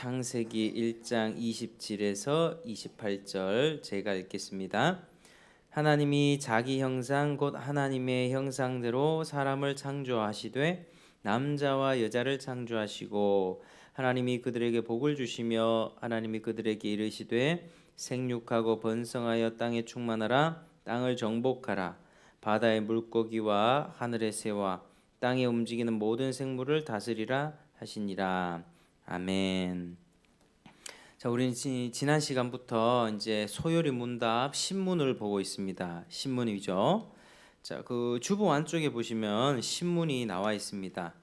창세기 1장 27에서 28절 제가 읽겠습니다. 하나님이 자기 형상 곧 하나님의 형상대로 사람을 창조하시되 남자와 여자를 창조하시고 하나님이 그들에게 복을 주시며 하나님이 그들에게 이르시되 생육하고 번성하여 땅에 충만하라 땅을 정복하라 바다의 물고기와 하늘의 새와 땅에 움직이는 모든 생물을 다스리라 하시니라. 아멘. 자, 우리는 지난 시간부터 이제 소요리 문답 신문을 보고 있습니다. 신문이죠. 자, 그 주보 안쪽에 보시면 신문이 나와 있습니다.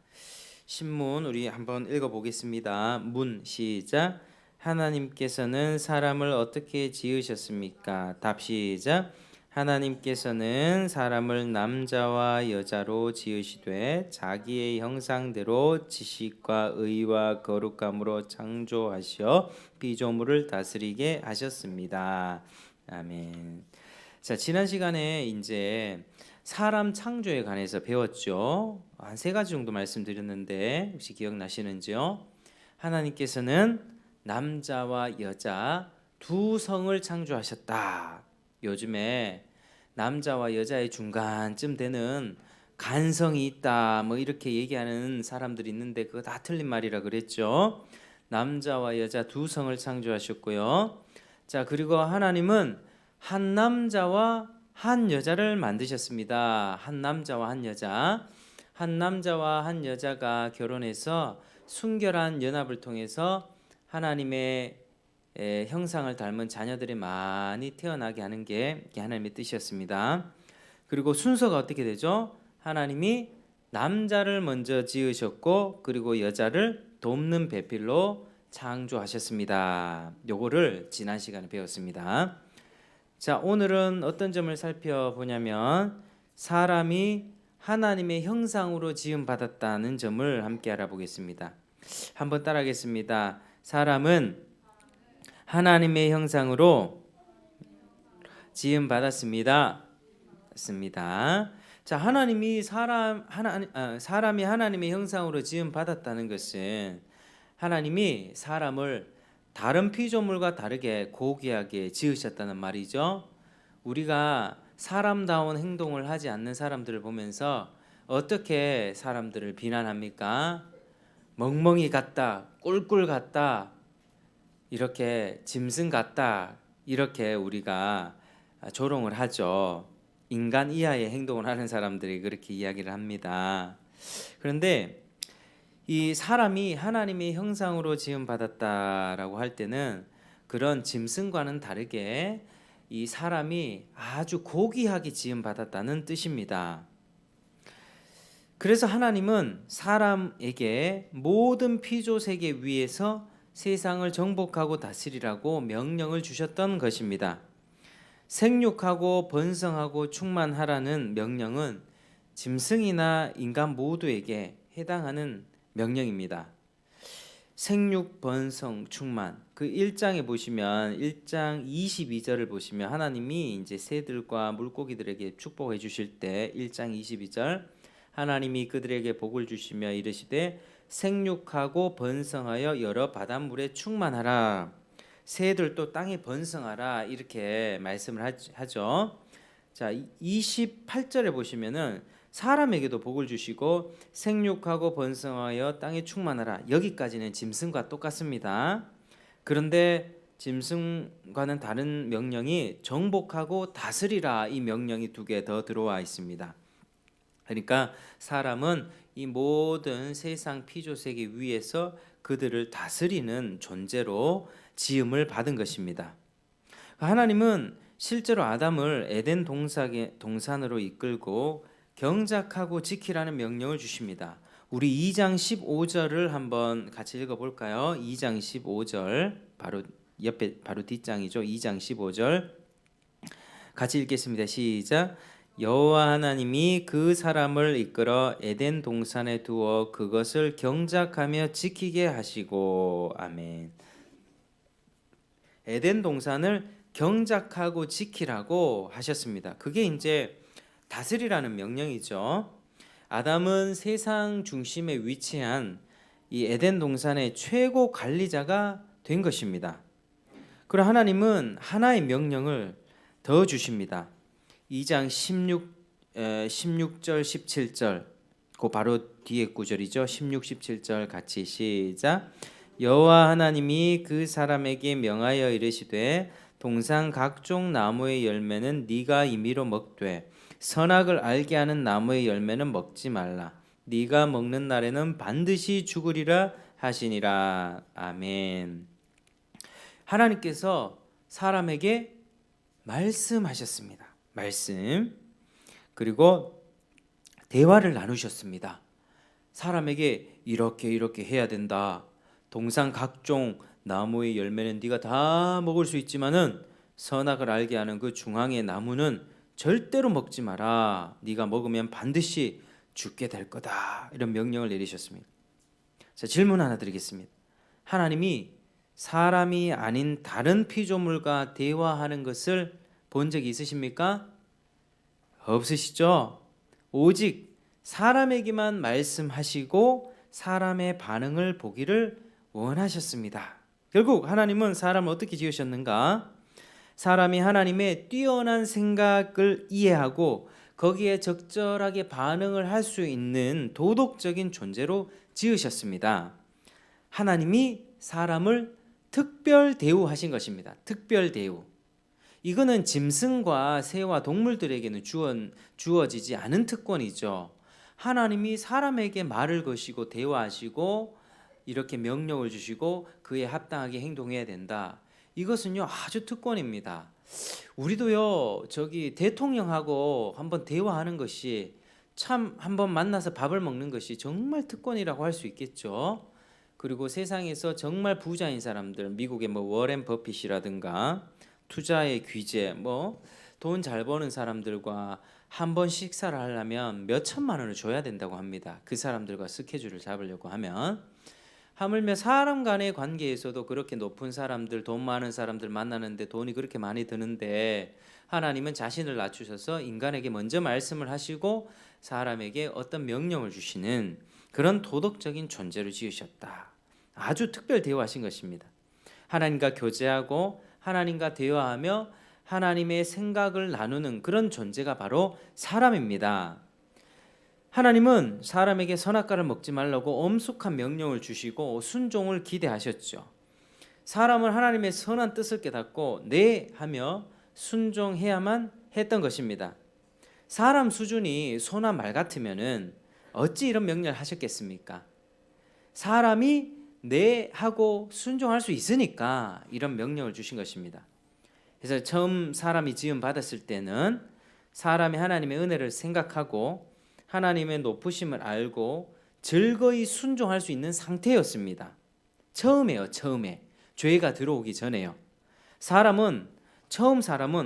신문 우리 한번 읽어 보겠습니다. 문 시작. 하나님께서는 사람을 어떻게 지으셨습니까? 답 시작. 하나님께서는 사람을 남자와 여자로 지으시되 자기의 형상대로 지식과 의와 거룩함으로 창조하셔 피조물을 다스리게 하셨습니다. 아멘. 자, 지난 시간에 이제 사람 창조에 관해서 배웠죠. 한 세 가지 정도 말씀드렸는데 혹시 기억나시는지요? 하나님께서는 남자와 여자 두 성을 창조하셨다. 요즘에 남자와 여자의 중간쯤 되는 간성이 있다 뭐 이렇게 얘기하는 사람들이 있는데 그거 다 틀린 말이라 그랬죠. 남자와 여자 두 성을 창조하셨고요. 자, 그리고 하나님은 한 남자와 한 여자를 만드셨습니다. 한 남자와 한 여자. 한 남자와 한 여자가 결혼해서 순결한 연합을 통해서 하나님의 형상을 닮은 자녀들이 많이 태어나게 하는 게 하나님의 뜻이었습니다. 그리고 순서가 어떻게 되죠? 하나님이 남자를 먼저 지으셨고 그리고 여자를 돕는 배필로 창조하셨습니다. 요거를 지난 시간에 배웠습니다. 자, 오늘은 어떤 점을 살펴보냐면 사람이 하나님의 형상으로 지음 받았다는 점을 함께 알아보겠습니다. 한번 따라하겠습니다. 사람은 하나님의 형상으로 지음 받았습니다. 맞습니다. 자, 사람이 하나님의 형상으로 지음 받았다는 것은 하나님이 사람을 다른 피조물과 다르게 고귀하게 지으셨다는 말이죠. 우리가 사람다운 행동을 하지 않는 사람들을 보면서 어떻게 사람들을 비난합니까? 멍멍이 같다, 꿀꿀 같다, 이렇게 짐승 같다, 이렇게 우리가 조롱을 하죠. 인간 이하의 행동을 하는 사람들이 그렇게 이야기를 합니다. 그런데 이 사람이 하나님의 형상으로 지음 받았다라고 할 때는 그런 짐승과는 다르게 이 사람이 아주 고귀하게 지음 받았다는 뜻입니다. 그래서 하나님은 사람에게 모든 피조 세계 위에서 세상을 정복하고 다스리라고 명령을 주셨던 것입니다. 생육하고 번성하고 충만하라는 명령은 짐승이나 인간 모두에게 해당하는 명령입니다. 생육, 번성, 충만. 그 1장에 보시면 1장 22절을 보시면 하나님이 이제 새들과 물고기들에게 축복해 주실 때 1장 22절 하나님이 그들에게 복을 주시며 이르시되 생육하고 번성하여 여러 바닷물에 충만하라. 새들도 땅에 번성하라 이렇게 말씀을 하죠. 자, 28절에 보시면은 사람에게도 복을 주시고 생육하고 번성하여 땅에 충만하라. 여기까지는 짐승과 똑같습니다. 그런데 짐승과는 다른 명령이 정복하고 다스리라 이 명령이 두 개 더 들어와 있습니다. 그러니까 사람은 이 모든 세상 피조 세계 위에서 그들을 다스리는 존재로 지음을 받은 것입니다. 하나님은 실제로 아담을 에덴 동산으로 이끌고 경작하고 지키라는 명령을 주십니다. 우리 2장 15절을 한번 같이 읽어볼까요? 2장 15절 바로 옆에 바로 뒷장이죠. 2장 15절 같이 읽겠습니다. 시작. 여호와 하나님이 그 사람을 이끌어 에덴 동산에 두어 그것을 경작하며 지키게 하시고. 아멘. 에덴 동산을 경작하고 지키라고 하셨습니다. 그게 이제 다스리라는 명령이죠. 아담은 세상 중심에 위치한 이 에덴 동산의 최고 관리자가 된 것입니다. 그리고 하나님은 하나의 명령을 더 주십니다. 2장 16절 17절 그 바로 뒤에 구절이죠. 16, 17절 같이 시작. 여호와 하나님이 그 사람에게 명하여 이르시되 동산 각종 나무의 열매는 네가 임의로 먹되 선악을 알게 하는 나무의 열매는 먹지 말라. 네가 먹는 날에는 반드시 죽으리라 하시니라. 아멘. 하나님께서 사람에게 말씀하셨습니다. 말씀. 그리고 대화를 나누셨습니다. 사람에게 이렇게 해야 된다. 동산 각종 나무의 열매는 네가 다 먹을 수 있지만은 선악을 알게 하는 그 중앙의 나무는 절대로 먹지 마라. 네가 먹으면 반드시 죽게 될 거다. 이런 명령을 내리셨습니다. 자, 질문 하나 드리겠습니다. 하나님이 사람이 아닌 다른 피조물과 대화하는 것을 본 적이 있으십니까? 없으시죠? 오직 사람에게만 말씀하시고 사람의 반응을 보기를 원하셨습니다. 결국 하나님은 사람을 어떻게 지으셨는가? 사람이 하나님의 뛰어난 생각을 이해하고 거기에 적절하게 반응을 할 수 있는 도덕적인 존재로 지으셨습니다. 하나님이 사람을 특별 대우하신 것입니다. 특별 대우. 이거는 짐승과 새와 동물들에게는 주어지지 않은 특권이죠. 하나님이 사람에게 말을 거시고 대화하시고 이렇게 명령을 주시고 그에 합당하게 행동해야 된다. 이것은요 아주 특권입니다. 우리도요 대통령하고 한번 대화하는 것이 참 한번 만나서 밥을 먹는 것이 정말 특권이라고 할 수 있겠죠. 그리고 세상에서 정말 부자인 사람들, 미국의 워렌 버핏이라든가 투자의 귀재, 돈 잘 버는 사람들과 한 번 식사를 하려면 몇 천만 원을 줘야 된다고 합니다. 그 사람들과 스케줄을 잡으려고 하면. 하물며 사람 간의 관계에서도 그렇게 높은 사람들, 돈 많은 사람들 만나는데 돈이 그렇게 많이 드는데 하나님은 자신을 낮추셔서 인간에게 먼저 말씀을 하시고 사람에게 어떤 명령을 주시는 그런 도덕적인 존재를 지으셨다. 아주 특별 대우하신 것입니다. 하나님과 교제하고 하나님과 대화하며 하나님의 생각을 나누는 그런 존재가 바로 사람입니다. 하나님은 사람에게 선악과를 먹지 말라고 엄숙한 명령을 주시고 순종을 기대하셨죠. 사람은 하나님의 선한 뜻을 깨닫고 네 하며 순종해야만 했던 것입니다. 사람 수준이 소나 말 같으면은 어찌 이런 명령을 하셨겠습니까? 사람이 네 하고 순종할 수 있으니까 이런 명령을 주신 것입니다. 그래서 처음 사람이 지음 받았을 때는 사람이 하나님의 은혜를 생각하고 하나님의 높으심을 알고 즐거이 순종할 수 있는 상태였습니다. 처음에 죄가 들어오기 전에요. 사람은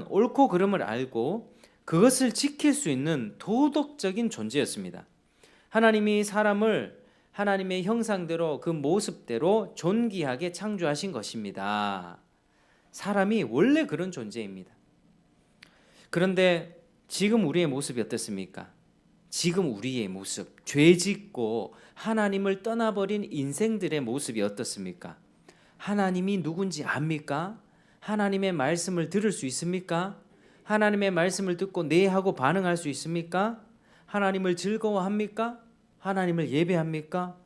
옳고 그름을 알고 그것을 지킬 수 있는 도덕적인 존재였습니다. 하나님이 사람을 하나님의 형상대로 그 모습대로 존귀하게 창조하신 것입니다. 사람이 원래 그런 존재입니다. 그런데 지금 우리의 모습이 어떻습니까? 지금 우리의 모습, 죄짓고 하나님을 떠나버린 인생들의 모습이 어떻습니까? 하나님이 누군지 압니까? 하나님의 말씀을 들을 수 있습니까? 하나님의 말씀을 듣고 네 하고 반응할 수 있습니까? 하나님을 즐거워합니까? 하나님을 예배합니까?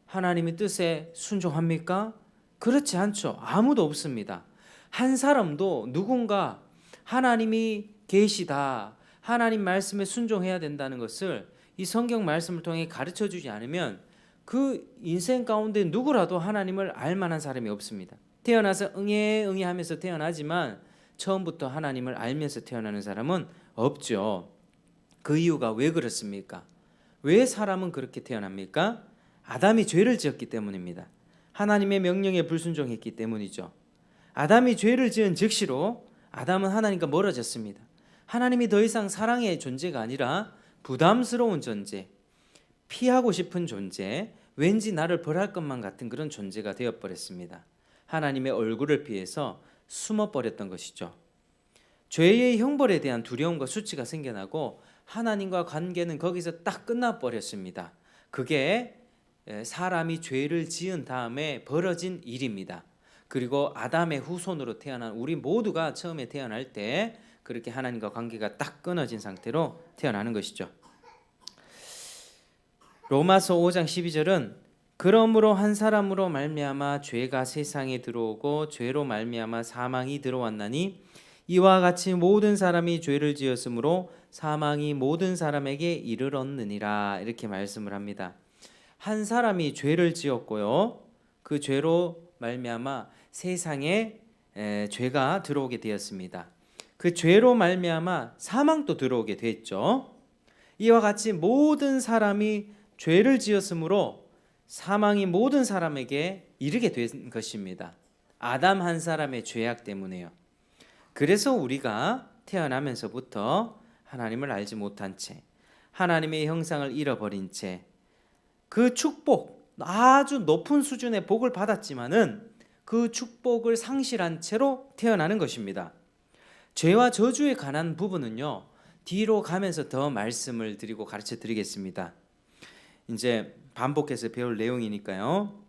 하나님의 뜻에 순종합니까? 그렇지 않죠. 아무도 없습니다. 한 사람도 누군가 하나님이 계시다, 하나님 말씀에 순종해야 된다는 것을 이 성경 말씀을 통해 가르쳐 주지 않으면 그 인생 가운데 누구라도 하나님을 알 만한 사람이 없습니다. 태어나서 응애 하면서 태어나지만 처음부터 하나님을 알면서 태어나는 사람은 없죠. 그 이유가 왜 그렇습니까? 왜 사람은 그렇게 태어납니까? 아담이 죄를 지었기 때문입니다. 하나님의 명령에 불순종했기 때문이죠. 아담이 죄를 지은 즉시로 아담은 하나님과 멀어졌습니다. 하나님이 더 이상 사랑의 존재가 아니라 부담스러운 존재, 피하고 싶은 존재, 왠지 나를 벌할 것만 같은 그런 존재가 되어버렸습니다. 하나님의 얼굴을 피해서 숨어버렸던 것이죠. 죄의 형벌에 대한 두려움과 수치가 생겨나고 하나님과 관계는 거기서 딱 끝나버렸습니다. 그게 사람이 죄를 지은 다음에 벌어진 일입니다. 그리고 아담의 후손으로 태어난 우리 모두가 처음에 태어날 때 그렇게 하나님과 관계가 딱 끊어진 상태로 태어나는 것이죠. 로마서 5장 12절은 그러므로 한 사람으로 말미암아 죄가 세상에 들어오고 죄로 말미암아 사망이 들어왔나니 이와 같이 모든 사람이 죄를 지었으므로 사망이 모든 사람에게 이르렀느니라 이렇게 말씀을 합니다. 한 사람이 죄를 지었고요. 그 죄로 말미암아 세상에 죄가 들어오게 되었습니다. 그 죄로 말미암아 사망도 들어오게 됐죠. 이와 같이 모든 사람이 죄를 지었으므로 사망이 모든 사람에게 이르게 된 것입니다. 아담 한 사람의 죄악 때문에요. 그래서 우리가 태어나면서부터 하나님을 알지 못한 채 하나님의 형상을 잃어버린 채 그 축복, 아주 높은 수준의 복을 받았지만은 그 축복을 상실한 채로 태어나는 것입니다. 죄와 저주에 관한 부분은요, 뒤로 가면서 더 말씀을 드리고 가르쳐 드리겠습니다. 이제 반복해서 배울 내용이니까요.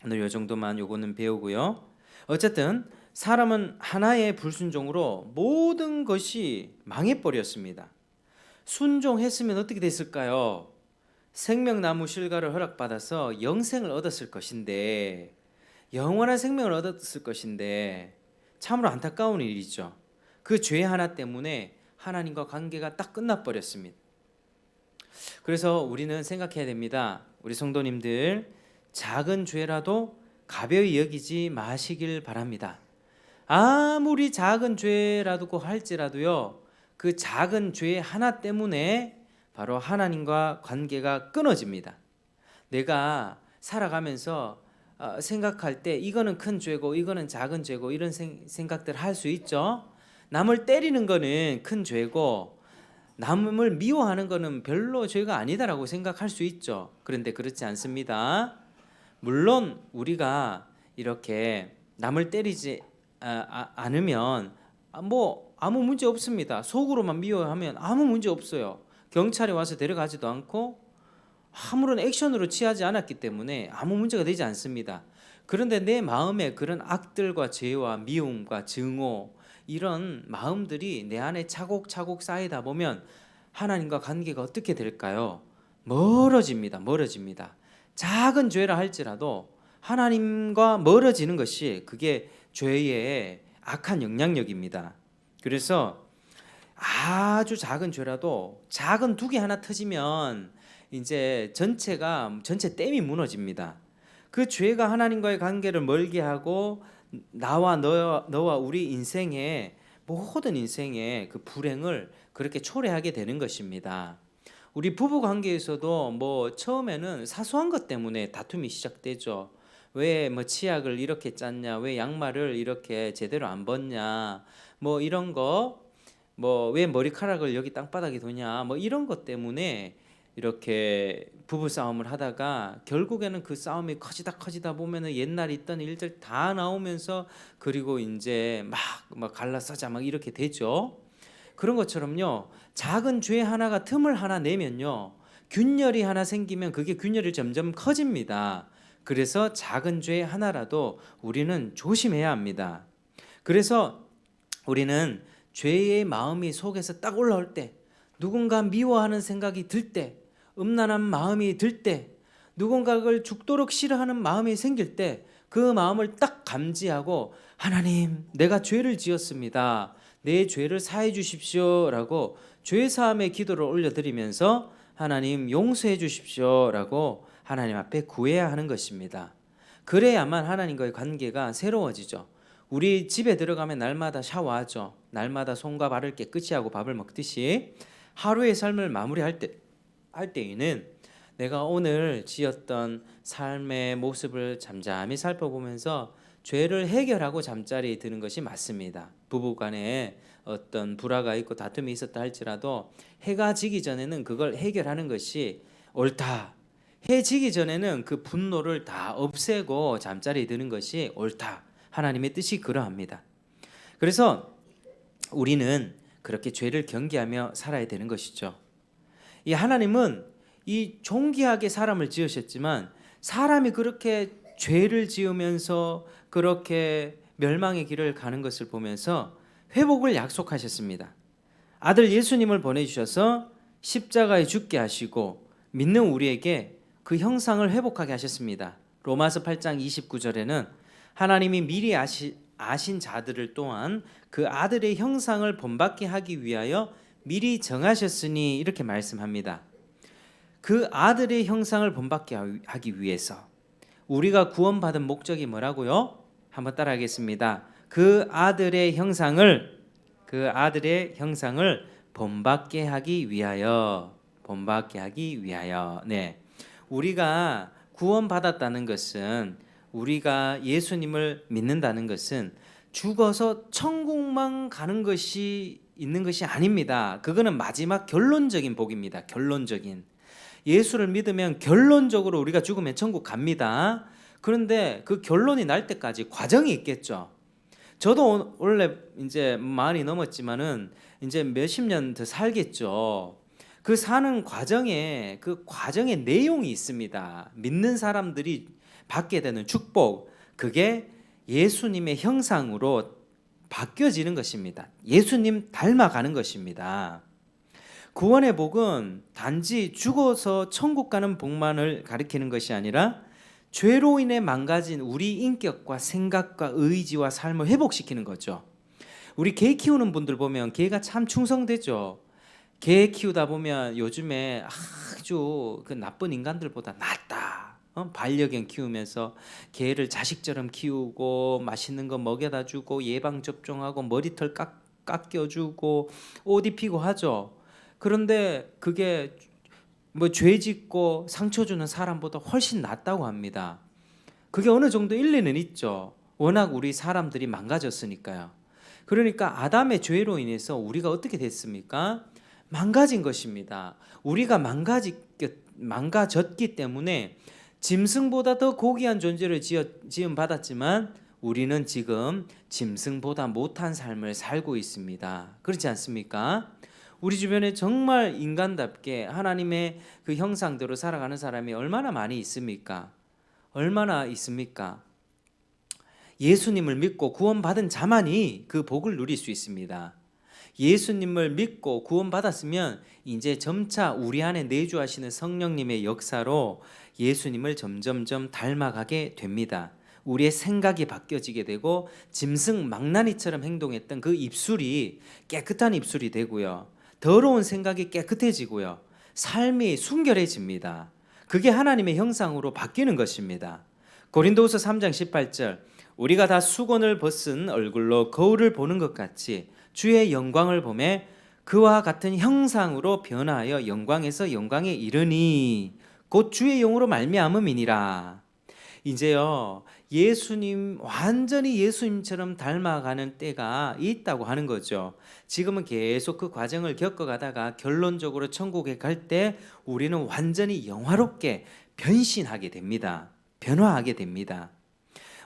오늘 요 정도만 요거는 배우고요. 어쨌든 사람은 하나의 불순종으로 모든 것이 망해버렸습니다. 순종했으면 어떻게 됐을까요? 생명나무 실과를 허락받아서 영생을 얻었을 것인데, 영원한 생명을 얻었을 것인데 참으로 안타까운 일이죠. 그 죄 하나 때문에 하나님과 관계가 딱 끝나버렸습니다. 그래서 우리는 생각해야 됩니다. 우리 성도님들, 작은 죄라도 가벼이 여기지 마시길 바랍니다. 아무리 작은 죄라고 할지라도요, 그 작은 죄 하나 때문에 바로 하나님과 관계가 끊어집니다. 내가 살아가면서 생각할 때 이거는 큰 죄고 이거는 작은 죄고 이런 생각들 할 수 있죠. 남을 때리는 거는 큰 죄고 남을 미워하는 거는 별로 죄가 아니다라고 생각할 수 있죠. 그런데 그렇지 않습니다. 물론 우리가 이렇게 남을 때리지 않으면 뭐 아무 문제 없습니다. 속으로만 미워하면 아무 문제 없어요. 경찰에 와서 데려가지도 않고 아무런 액션으로 취하지 않았기 때문에 아무 문제가 되지 않습니다. 그런데 내 마음에 그런 악들과 죄와 미움과 증오 이런 마음들이 내 안에 차곡차곡 쌓이다 보면 하나님과 관계가 어떻게 될까요? 멀어집니다. 작은 죄라 할지라도 하나님과 멀어지는 것이 그게 죄의 악한 영향력입니다. 그래서 아주 작은 죄라도 작은 둑이 하나 터지면 이제 전체 댐이 무너집니다. 그 죄가 하나님과의 관계를 멀게 하고 나와 너와 우리 인생의 모든 인생의 그 불행을 그렇게 초래하게 되는 것입니다. 우리 부부 관계에서도 뭐 처음에는 사소한 것 때문에 다툼이 시작되죠. 왜 뭐 치약을 이렇게 짰냐, 왜 양말을 이렇게 제대로 안 벗냐, 뭐 이런 거, 뭐 왜 머리카락을 여기 땅바닥에 두냐, 뭐 이런 것 때문에 이렇게 부부 싸움을 하다가 결국에는 그 싸움이 커지다 보면은 옛날에 있던 일들 다 나오면서 그리고 이제 막 갈라서자 막 이렇게 되죠. 그런 것처럼요, 작은 죄 하나가 틈을 하나 내면요, 균열이 하나 생기면 그게 균열이 점점 커집니다. 그래서 작은 죄 하나라도 우리는 조심해야 합니다. 그래서 우리는 죄의 마음이 속에서 딱 올라올 때, 누군가 미워하는 생각이 들 때, 음란한 마음이 들 때, 누군가를 죽도록 싫어하는 마음이 생길 때 그 마음을 딱 감지하고 하나님, 내가 죄를 지었습니다. 내 죄를 사해 주십시오 라고 죄사함의 기도를 올려드리면서 하나님 용서해 주십시오 라고 하나님 앞에 구해야 하는 것입니다. 그래야만 하나님과의 관계가 새로워지죠. 우리 집에 들어가면 날마다 샤워하죠. 날마다 손과 발을 깨끗이 하고 밥을 먹듯이 하루의 삶을 마무리할 때에는 내가 오늘 지었던 삶의 모습을 잠잠히 살펴보면서 죄를 해결하고 잠자리에 드는 것이 맞습니다. 부부간에 어떤 불화가 있고 다툼이 있었다 할지라도 해가 지기 전에는 그걸 해결하는 것이 옳다. 해 지기 전에는 그 분노를 다 없애고 잠자리에 드는 것이 옳다. 하나님의 뜻이 그러합니다. 그래서 우리는 그렇게 죄를 경계하며 살아야 되는 것이죠. 이 하나님은 이 존귀하게 사람을 지으셨지만 사람이 그렇게 죄를 지으면서 그렇게 멸망의 길을 가는 것을 보면서 회복을 약속하셨습니다. 아들 예수님을 보내주셔서 십자가에 죽게 하시고 믿는 우리에게 그 형상을 회복하게 하셨습니다. 로마서 8장 29절에는 하나님이 미리 아신 자들을 또한 그 아들의 형상을 본받게 하기 위하여 미리 정하셨으니 이렇게 말씀합니다. 그 아들의 형상을 본받게 하기 위해서 우리가 구원받은 목적이 뭐라고요? 한번 따라하겠습니다. 그 아들의 형상을 본받게 하기 위하여. 네. 우리가 구원받았다는 것은, 우리가 예수님을 믿는다는 것은 죽어서 천국만 가는 것이 있는 것이 아닙니다. 그거는 마지막 결론적인 복입니다. 결론적인. 예수를 믿으면 결론적으로 우리가 죽으면 천국 갑니다. 그런데 그 결론이 날 때까지 과정이 있겠죠. 저도 원래 이제 많이 넘었지만은 이제 몇십 년 더 살겠죠. 그 사는 과정에 그 과정의 내용이 있습니다. 믿는 사람들이 받게 되는 축복, 그게 예수님의 형상으로 바뀌어지는 것입니다. 예수님 닮아가는 것입니다. 구원의 복은 단지 죽어서 천국 가는 복만을 가리키는 것이 아니라 죄로 인해 망가진 우리 인격과 생각과 의지와 삶을 회복시키는 거죠. 우리 개 키우는 분들 보면 개가 참 충성되죠. 개 키우다 보면 요즘에 아주 그 나쁜 인간들보다 낫다. 반려견 키우면서 개를 자식처럼 키우고 맛있는 거 먹여다 주고 예방접종하고 머리털 깎여주고 옷 입히고 하죠. 그런데 그게 뭐 죄 짓고 상처 주는 사람보다 훨씬 낫다고 합니다. 그게 어느 정도 일리는 있죠. 워낙 우리 사람들이 망가졌으니까요. 그러니까 아담의 죄로 인해서 우리가 어떻게 됐습니까? 망가진 것입니다. 우리가 망가졌기 때문에 짐승보다 더 고귀한 존재를 지음 받았지만 우리는 지금 짐승보다 못한 삶을 살고 있습니다. 그렇지 않습니까? 우리 주변에 정말 인간답게 하나님의 그 형상대로 살아가는 사람이 얼마나 많이 있습니까? 얼마나 있습니까? 예수님을 믿고 구원받은 자만이 그 복을 누릴 수 있습니다. 예수님을 믿고 구원받았으면 이제 점차 우리 안에 내주하시는 성령님의 역사로 예수님을 점점점 닮아가게 됩니다. 우리의 생각이 바뀌어지게 되고 짐승 망나니처럼 행동했던 그 입술이 깨끗한 입술이 되고요. 더러운 생각이 깨끗해지고요. 삶이 순결해집니다. 그게 하나님의 형상으로 바뀌는 것입니다. 고린도후서 3장 18절, 우리가 다 수건을 벗은 얼굴로 거울을 보는 것 같이 주의 영광을 보매 그와 같은 형상으로 변화하여 영광에서 영광에 이르니 곧 주의 영으로 말미암음이니라. 이제요, 예수님, 완전히 예수님처럼 닮아가는 때가 있다고 하는 거죠. 지금은 계속 그 과정을 겪어가다가 결론적으로 천국에 갈 때 우리는 완전히 영화롭게 변신하게 됩니다. 변화하게 됩니다.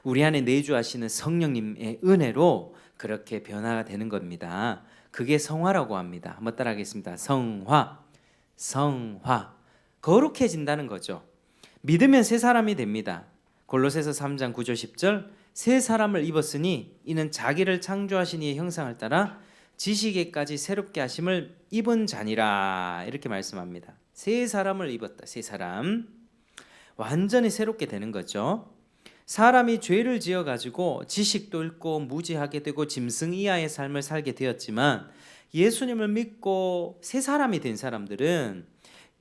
우리 안에 내주하시는 성령님의 은혜로 그렇게 변화가 되는 겁니다. 그게 성화라고 합니다. 한번 따라하겠습니다. 성화. 거룩해진다는 거죠. 믿으면 새 사람이 됩니다. 골로새서 3장 9절 10절, 새 사람을 입었으니 이는 자기를 창조하신 이의 형상을 따라 지식에까지 새롭게 하심을 입은 자니라. 이렇게 말씀합니다. 새 사람을 입었다. 새 사람. 완전히 새롭게 되는 거죠. 사람이 죄를 지어가지고 지식도 잃고 무지하게 되고 짐승 이하의 삶을 살게 되었지만 예수님을 믿고 새 사람이 된 사람들은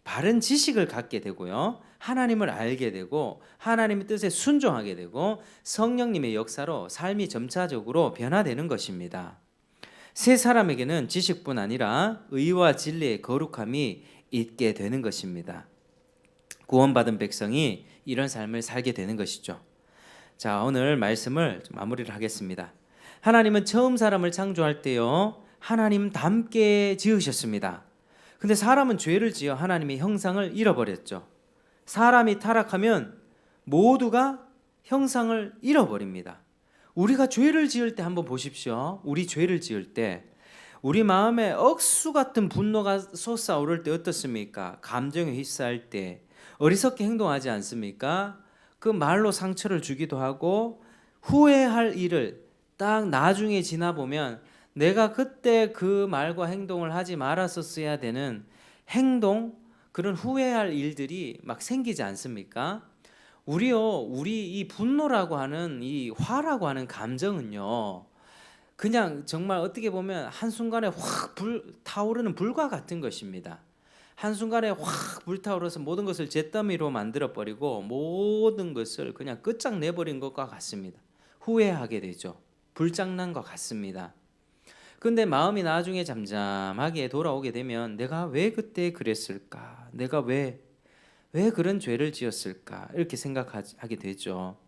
바른 지식을 갖게 되고요. 하나님을 알게 되고 하나님의 뜻에 순종하게 되고 성령님의 역사로 삶이 점차적으로 변화되는 것입니다. 새 사람에게는 지식뿐 아니라 의와 진리의 거룩함이 있게 되는 것입니다. 구원받은 백성이 이런 삶을 살게 되는 것이죠. 자, 오늘 말씀을 좀 마무리를 하겠습니다. 하나님은 처음 사람을 창조할 때요, 하나님 닮게 지으셨습니다. 근데 사람은 죄를 지어 하나님의 형상을 잃어버렸죠. 사람이 타락하면 모두가 형상을 잃어버립니다. 우리가 죄를 지을 때 한번 보십시오. 우리 죄를 지을 때 우리 마음에 억수 같은 분노가 솟아오를 때 어떻습니까? 감정에 휩싸일 때 어리석게 행동하지 않습니까? 그 말로 상처를 주기도 하고 후회할 일을 딱 나중에 지나 보면 내가 그때 그 말과 행동을 하지 말았었어야 되는 행동, 그런 후회할 일들이 막 생기지 않습니까? 우리 이 분노라고 하는 이 화라고 하는 감정은요, 그냥 정말 어떻게 보면 한순간에 확 불타오르는 불과 같은 것입니다. 한순간에 확 불타오르서 모든 것을 잿더미로 만들어 버리고 모든 것을 그냥 끝장내버린 것과 같습니다. 후회하게 되죠. 불장난 것 같습니다. 근데 마음이 나중에 잠잠하게 돌아오게 되면 내가 왜 그때 그랬을까? 내가 왜 그런 죄를 지었을까? 이렇게 생각하게 되죠.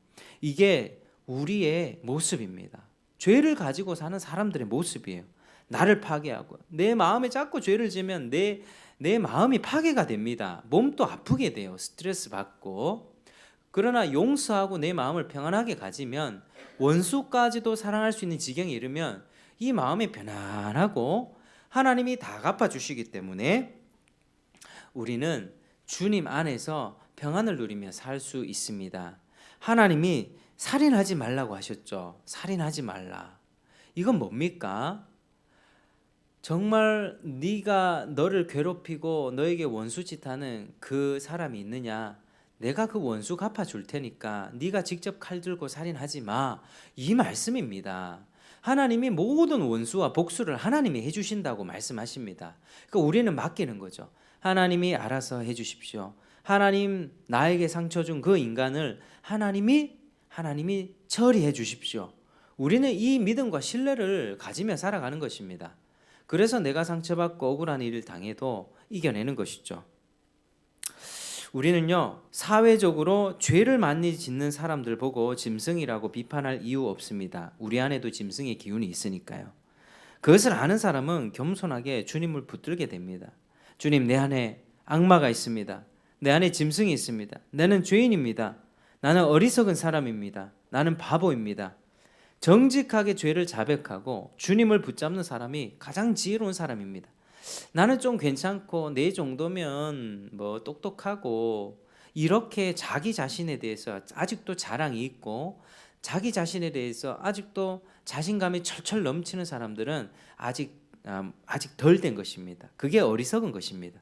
이게 우리의 모습입니다. 죄를 가지고 사는 사람들의 모습이에요. 나를 파괴하고 내 마음에 자꾸 죄를 지면 내 마음이 파괴가 됩니다. 몸도 아프게 돼요. 스트레스 받고. 그러나 용서하고 내 마음을 평안하게 가지면 원수까지도 사랑할 수 있는 지경에 이르면 이 마음이 편안하고 하나님이 다 갚아주시기 때문에 우리는 주님 안에서 평안을 누리며 살 수 있습니다. 하나님이 살인하지 말라고 하셨죠. 살인하지 말라. 이건 뭡니까? 정말 네가 너를 괴롭히고 너에게 원수짓하는 그 사람이 있느냐? 내가 그 원수 갚아줄 테니까 네가 직접 칼 들고 살인하지 마. 이 말씀입니다. 하나님이 모든 원수와 복수를 하나님이 해주신다고 말씀하십니다. 그러니까 우리는 맡기는 거죠. 하나님이 알아서 해주십시오. 하나님 나에게 상처 준 그 인간을 하나님이 처리해 주십시오. 우리는 이 믿음과 신뢰를 가지며 살아가는 것입니다. 그래서 내가 상처받고 억울한 일을 당해도 이겨내는 것이죠. 우리는요, 사회적으로 죄를 많이 짓는 사람들 보고 짐승이라고 비판할 이유 없습니다. 우리 안에도 짐승의 기운이 있으니까요. 그것을 아는 사람은 겸손하게 주님을 붙들게 됩니다. 주님, 내 안에 악마가 있습니다. 내 안에 짐승이 있습니다. 나는 죄인입니다. 나는 어리석은 사람입니다. 나는 바보입니다. 정직하게 죄를 자백하고 주님을 붙잡는 사람이 가장 지혜로운 사람입니다. 나는 좀 괜찮고 내 정도면 뭐 똑똑하고 이렇게 자기 자신에 대해서 아직도 자랑이 있고 자기 자신에 대해서 아직도 자신감이 철철 넘치는 사람들은 아직 덜 된 것입니다. 그게 어리석은 것입니다.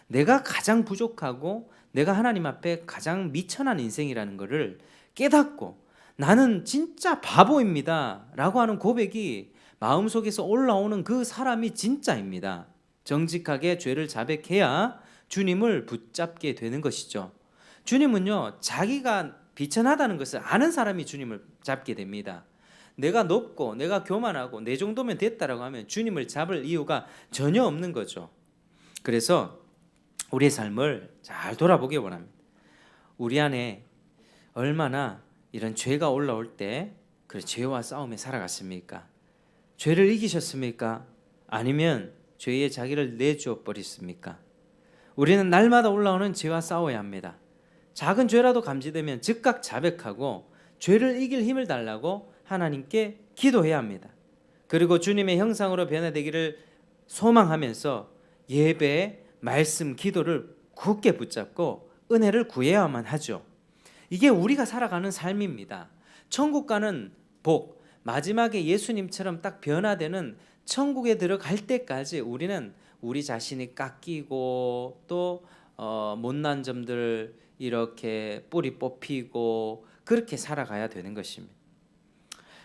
내가 가장 부족하고 내가 하나님 앞에 가장 미천한 인생이라는 것을 깨닫고 나는 진짜 바보입니다 라고 하는 고백이 마음속에서 올라오는 그 사람이 진짜입니다. 정직하게 죄를 자백해야 주님을 붙잡게 되는 것이죠. 주님은요, 자기가 비천하다는 것을 아는 사람이 주님을 잡게 됩니다. 내가 높고 내가 교만하고 내 정도면 됐다라고 하면 주님을 잡을 이유가 전혀 없는 거죠. 그래서 우리의 삶을 잘 돌아보기 원합니다. 우리 안에 얼마나 이런 죄가 올라올 때 그 죄와 싸움에 살아갔습니까? 죄를 이기셨습니까? 아니면 죄에 자기를 내주어 버렸습니까? 우리는 날마다 올라오는 죄와 싸워야 합니다. 작은 죄라도 감지되면 즉각 자백하고 죄를 이길 힘을 달라고 하나님께 기도해야 합니다. 그리고 주님의 형상으로 변화되기를 소망하면서 예배, 말씀, 기도를 굳게 붙잡고 은혜를 구해야만 하죠. 이게 우리가 살아가는 삶입니다. 천국 가는 복, 마지막에 예수님처럼 딱 변화되는 천국에 들어갈 때까지 우리는 우리 자신이 깎이고 또 못난 점들 이렇게 뿌리 뽑히고 그렇게 살아가야 되는 것입니다.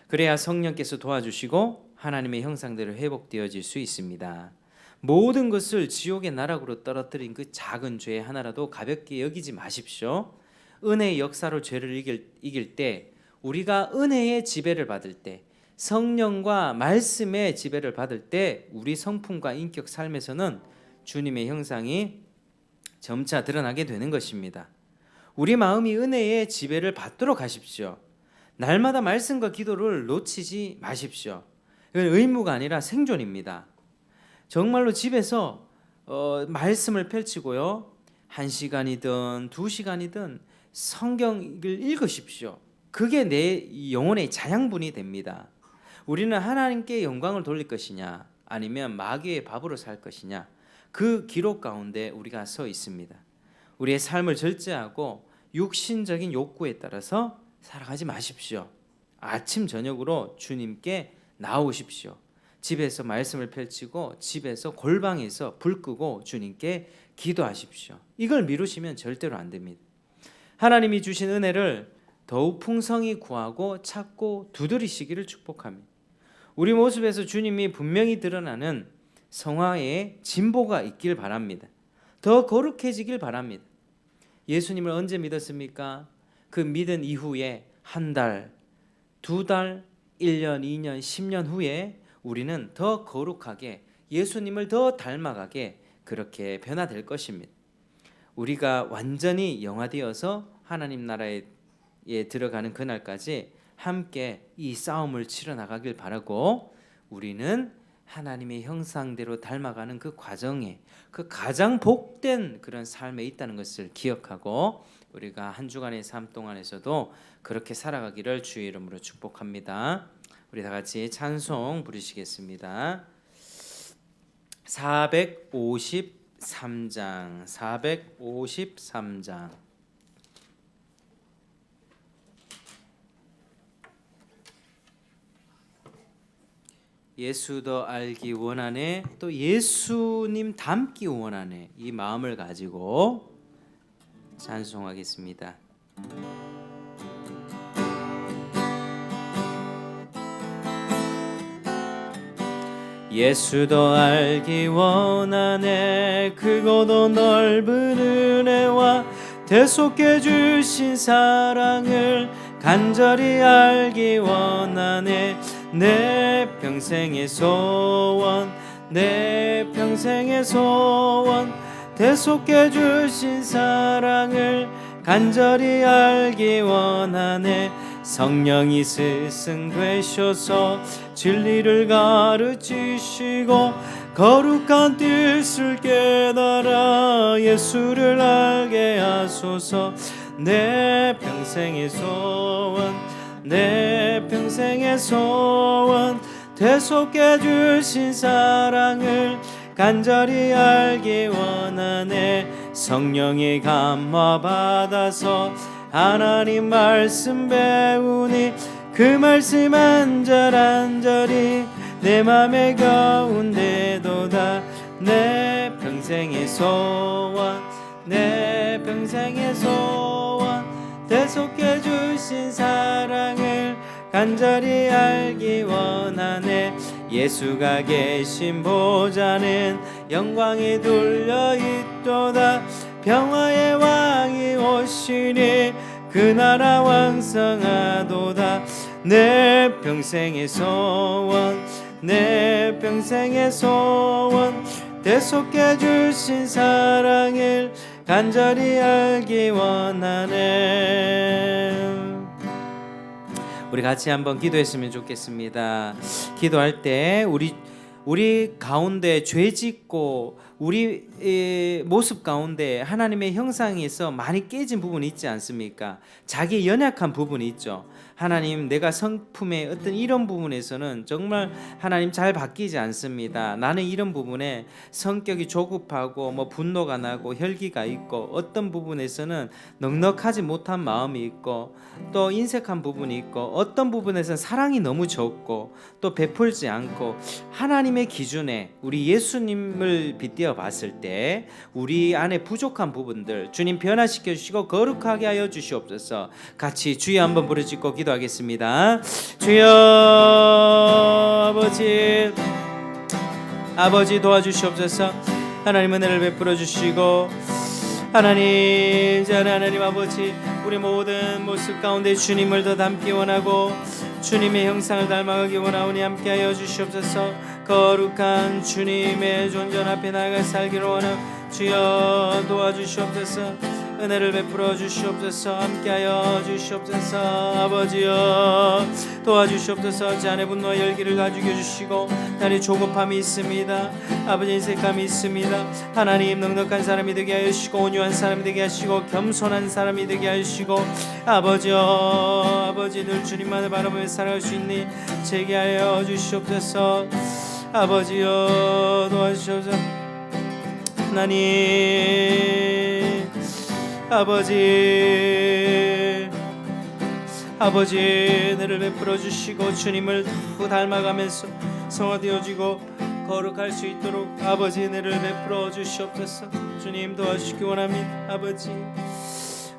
그래야 성령께서 도와주시고 하나님의 형상대로 회복되어질 수 있습니다. 모든 것을 지옥의 나락으로 떨어뜨린 그 작은 죄 하나라도 가볍게 여기지 마십시오. 은혜의 역사로 죄를 이길 때, 우리가 은혜의 지배를 받을 때, 성령과 말씀의 지배를 받을 때 우리 성품과 인격 삶에서는 주님의 형상이 점차 드러나게 되는 것입니다. 우리 마음이 은혜의 지배를 받도록 하십시오. 날마다 말씀과 기도를 놓치지 마십시오. 이건 의무가 아니라 생존입니다. 정말로 집에서 말씀을 펼치고요, 1시간이든 2시간이든 성경을 읽으십시오. 그게 내 영혼의 자양분이 됩니다. 우리는 하나님께 영광을 돌릴 것이냐 아니면 마귀의 밥으로 살 것이냐, 그 기록 가운데 우리가 서 있습니다. 우리의 삶을 절제하고 육신적인 욕구에 따라서 살아가지 마십시오. 아침 저녁으로 주님께 나오십시오. 집에서 말씀을 펼치고 집에서 골방에서 불 끄고 주님께 기도하십시오. 이걸 미루시면 절대로 안 됩니다. 하나님이 주신 은혜를 더욱 풍성히 구하고 찾고 두드리시기를 축복합니다. 우리 모습에서 주님이 분명히 드러나는 성화의 진보가 있길 바랍니다. 더 거룩해지길 바랍니다. 예수님을 언제 믿었습니까? 그 믿은 이후에 한 달, 두 달, 1년, 2년, 10년 후에 우리는 더 거룩하게 예수님을 더 닮아가게 그렇게 변화될 것입니다. 우리가 완전히 영화되어서 하나님 나라에 들어가는 그날까지 함께 이 싸움을 치러 나가길 바라고, 우리는 하나님의 형상대로 닮아가는 그 과정에 그 가장 복된 그런 삶에 있다는 것을 기억하고 우리가 한 주간의 삶 동안에서도 그렇게 살아가기를 주의 이름으로 축복합니다. 우리 다 같이 찬송 부르시겠습니다. 453장 예수 더 알기 원하네, 또 예수님 닮기 원하네, 이 마음을 가지고 찬송하겠습니다. 예수 더 알기 원하네, 크고도 넓은 은혜와 대속해 주신 사랑을 간절히 알기 원하네. 내 평생의 소원, 내 평생의 소원, 대속해 주신 사랑을 간절히 알기 원하네. 성령이 스승되셔서 진리를 가르치시고 거룩한 뜻을 깨달아 예수를 알게 하소서. 내 평생의 소원, 내 평생의 소원, 대속해 주신 사랑을 간절히 알기 원하네. 성령의 감화 받아서 하나님 말씀 배우니 그 말씀 한절한절이 내 맘의 가운데도다. 내 평생의 소원, 내 평생의 소원, 대속해 주신 사랑을 간절히 알기 원하네. 예수가 계신 보좌는 영광이 둘려 있도다. 평화의 왕이 오시니 그 나라 왕성하도다. 내 평생의 소원, 내 평생의 소원, 대속해 주신 사랑을 간절히 알기 원하네. 우리 같이 한번 기도했으면 좋겠습니다. 기도할 때 우리 가운데 죄 짓고 우리 모습 가운데 하나님의 형상에서 많이 깨진 부분이 있지 않습니까? 자기 연약한 부분이 있죠. 하나님, 내가 성품의 어떤 이런 부분에서는 정말 하나님 잘 바뀌지 않습니다. 나는 이런 부분에 성격이 조급하고 분노가 나고 혈기가 있고, 어떤 부분에서는 넉넉하지 못한 마음이 있고, 또 인색한 부분이 있고, 어떤 부분에서는 사랑이 너무 적고 또 베풀지 않고, 하나님의 기준에 우리 예수님을 빗대어 봤을 때 우리 안에 부족한 부분들 주님 변화시켜 주시고 거룩하게 하여 주시옵소서. 같이 주여 한번 부르짖고 기도하겠습니다. 주여, 아버지 도와주시옵소서. 하나님 은혜를 베풀어 주시고, 하나님 아버지, 우리 모든 모습 가운데 주님을 더 닮기 원하고 주님의 형상을 닮아가기 원하오니 함께하여 주시옵소서. 거룩한 주님의 존전 앞에 나아가 살기를 원하오. 주여 도와주시옵소서. 은혜를 베풀어 주시옵소서. 함께하여 주시옵소서. 아버지여 도와주시옵소서. 제 안에 분노와 열기를 가지고 주시고, 나의 조급함이 있습니다. 아버지, 인색함이 있습니다. 하나님, 넉넉한 사람이 되게 하시고 온유한 사람이 되게 하시고 겸손한 사람이 되게 하시고, 아버지여, 아버지 늘 주님만을 바라보며 살아갈 수 있니 제게 하여 주시옵소서. 아버지여 도와주시옵소서. 하나님, 아버지 은혜를 베풀어 주시고 주님을 더 닮아가면서 성화되어지고 거룩할 수 있도록 아버지 은혜를 베풀어 주시옵소서. 주님 도와주시기 원합니다. 아버지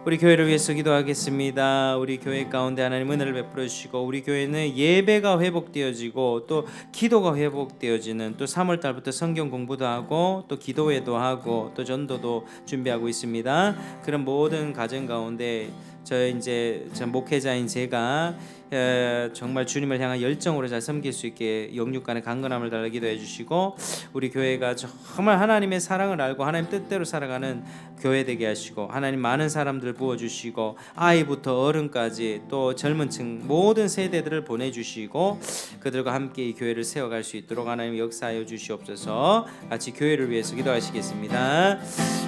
우리 교회를 위해서 기도하겠습니다. 우리 교회 가운데 하나님 은혜를 베풀어 주시고 우리 교회는 예배가 회복되어지고 또 기도가 회복되어지는 또 3월 달부터 성경 공부도 하고 또 기도회도 하고 또 전도도 준비하고 있습니다. 그런 모든 가정 가운데 저 목회자인 제가 정말 주님을 향한 열정으로 잘 섬길 수 있게 영육간의 강건함을 달라 기도해 주시고 우리 교회가 정말 하나님의 사랑을 알고 하나님 뜻대로 살아가는 교회 되게 하시고 하나님 많은 사람들 부어주시고 아이부터 어른까지 또 젊은 층 모든 세대들을 보내주시고 그들과 함께 이 교회를 세워갈 수 있도록 하나님 역사하여 주시옵소서. 같이 교회를 위해서 기도하시겠습니다.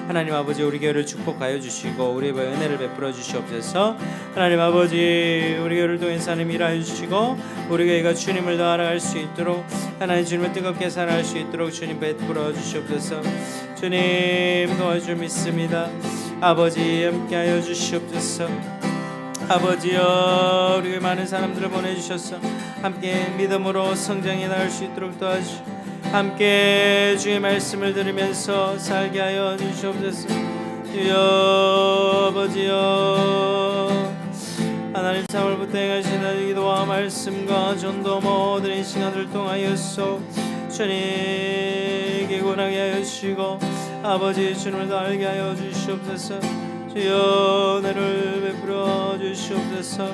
하나님 아버지 우리 교회를 축복하여 주시고 우리 교회에 은혜를 베풀어 주시옵소서. 하나님 아버지 우리 교회를 통해서 하나님 일하여 주시고 우리 교회가 주님을 더 알아갈 수 있도록 하나님 주님을 뜨겁게 사랑할 수 있도록 주님 베풀어 주시옵소서. 주님 도와주 믿습니다. 아버지 함께하여 주시옵소서. 아버지여 우리 교회 많은 사람들을 보내주셔서 함께 믿음으로 성장해 나갈 수 있도록 도와주 함께 주의 말씀을 들으면서 살게 하여 주시옵소서. 주여 아버지여 하나님 3월부터 행하신 기도와 말씀과 전도 모든 이 시간을 통하여서 주님께 권하게 하여 주시고 아버지 주님을 더 알게 하여 주시옵소서. 주여 은혜를 베풀어 주시옵소서.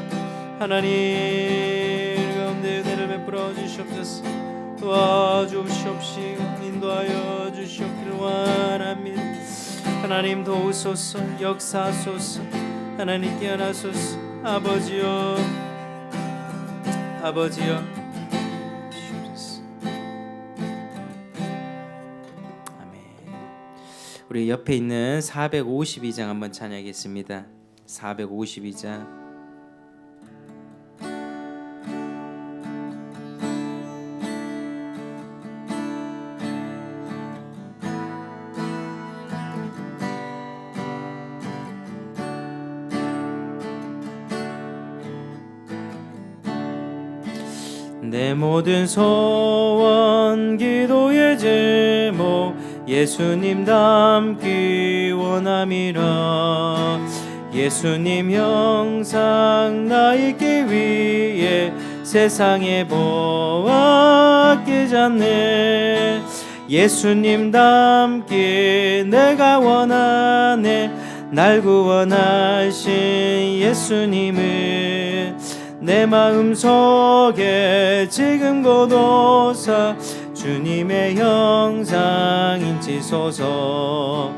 하나님 가운데 은혜를 베풀어 주시옵소서. 도와주시옵시고 인도하여 주시옵기를 원합니다. 하나님 도우소서. 역사하소서. 하나님 깨어나소서. 아버지여 아버지여 아멘. 우리 옆에 있는 452장 한번 찬양하겠습니다. 452장 내 모든 소원 기도의 제목 예수님 닮기 원함이라. 예수님 형상 나 있기 위해 세상에 보았기 전에 예수님 닮기 내가 원하네. 날 구원하신 예수님을 내 마음속에 지금 고도사 주님의 형상 인치소서.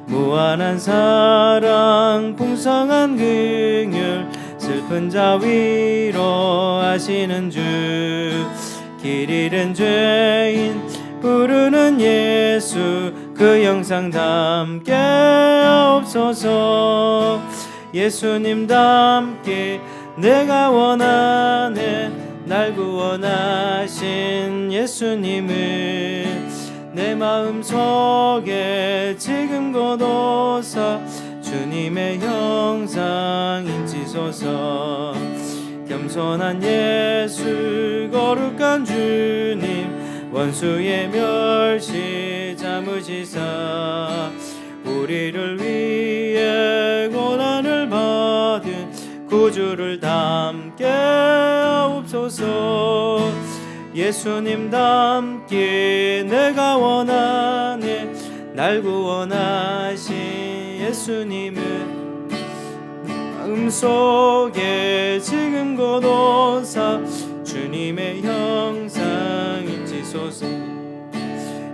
무한한 사랑 풍성한 긍휼 슬픈 자 위로하시는 주. 길 잃은 죄인 부르는 예수 그 형상 닮게 없소서. 예수님 닮게 내가 원하네. 날 구원하신 예수님을 내 마음속에 지금 고도사 주님의 형상 인치소서. 겸손한 예수 거룩한 주님 원수의 멸시 잠으시사 우리를 위해 고난을 받은 구주를 닮게 없소서. 예수님 닮기 내가 원하네. 날 구원하신 예수님을 마음속에 지금 고도사 주님의 형상 인치소서.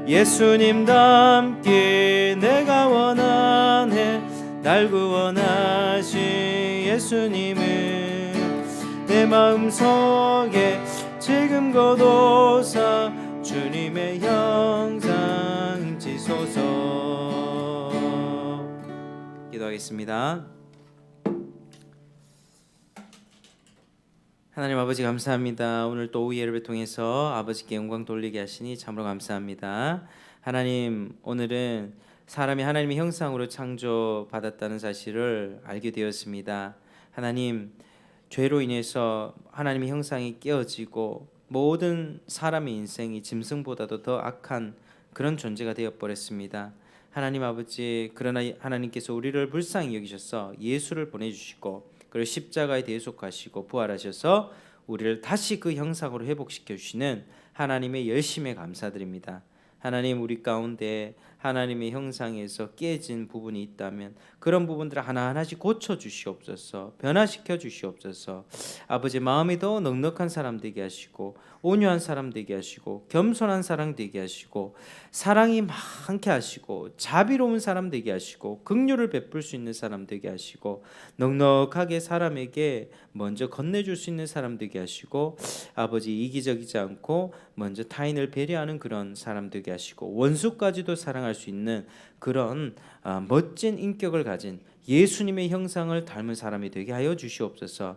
예수님 닮기 내가 원하네. 날 구원하신 예수님을 내 마음속에 지금 고도사 주님의 형상 인치소서. 기도하겠습니다. 하나님 아버지 감사합니다. 오늘 또 오후 예배를 통해서 아버지께 영광 돌리게 하시니 참으로 감사합니다. 하나님 오늘은 사람이 하나님의 형상으로 창조받았다는 사실을 알게 되었습니다. 하나님, 죄로 인해서 하나님의 형상이 깨어지고 모든 사람의 인생이 짐승보다도 더 악한 그런 존재가 되어 버렸습니다. 하나님 아버지, 그러나 하나님께서 우리를 불쌍히 여기셔서 예수를 보내주시고 그리고 십자가에 대속하시고 부활하셔서 우리를 다시 그 형상으로 회복시켜 주시는 하나님의 열심에 감사드립니다. 하나님, 우리 가운데 하나님의 형상에서 깨진 부분이 있다면 그런 부분들을 하나하나씩 고쳐 주시옵소서. 변화시켜 주시옵소서. 아버지, 마음이 더 넉넉한 사람 되게 하시고 온유한 사람 되게 하시고 겸손한 사람 되게 하시고 사랑이 많게 하시고 자비로운 사람 되게 하시고 긍휼을 베풀 수 있는 사람 되게 하시고 넉넉하게 사람에게 먼저 건네줄 수 있는 사람 되게 하시고 아버지, 이기적이지 않고 먼저 타인을 배려하는 그런 사람 되게 하시고 원수까지도 사랑할 수 있는 그런 멋진 인격을 가진 예수님의 형상을 닮은 사람이 되게 하여 주시옵소서.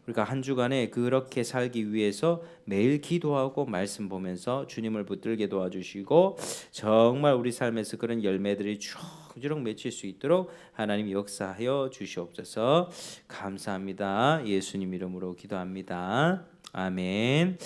우리가 한 주간에 그렇게 살기 위해서 매일 기도하고 말씀 보면서 주님을 붙들게 도와주시고 정말 우리 삶에서 그런 열매들이 주렁주렁 맺힐 수 있도록 하나님 역사하여 주시옵소서. 감사합니다. 예수님 이름으로 기도합니다. 아멘.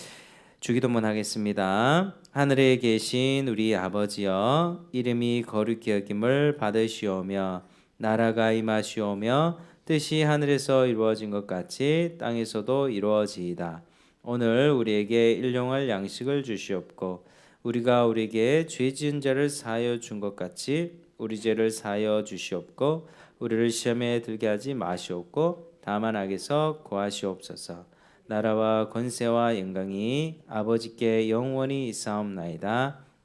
주기도문 하겠습니다. 하늘에 계신 우리 아버지여, 이름이 거룩히 여김을 받으시오며 나라가 임하시오며 뜻이 하늘에서 이루어진 것 같이 땅에서도 이루어지이다. 오늘 우리에게 일용할 양식을 주시옵고 우리가 우리에게 죄 지은 자를 사하여 준 것 같이 우리 죄를 사하여 주시옵고 우리를 시험에 들게 하지 마시옵고 다만 악에서 구하시옵소서. 나라와 권세와 영광이 아버지께 영원히 있사옵나이다.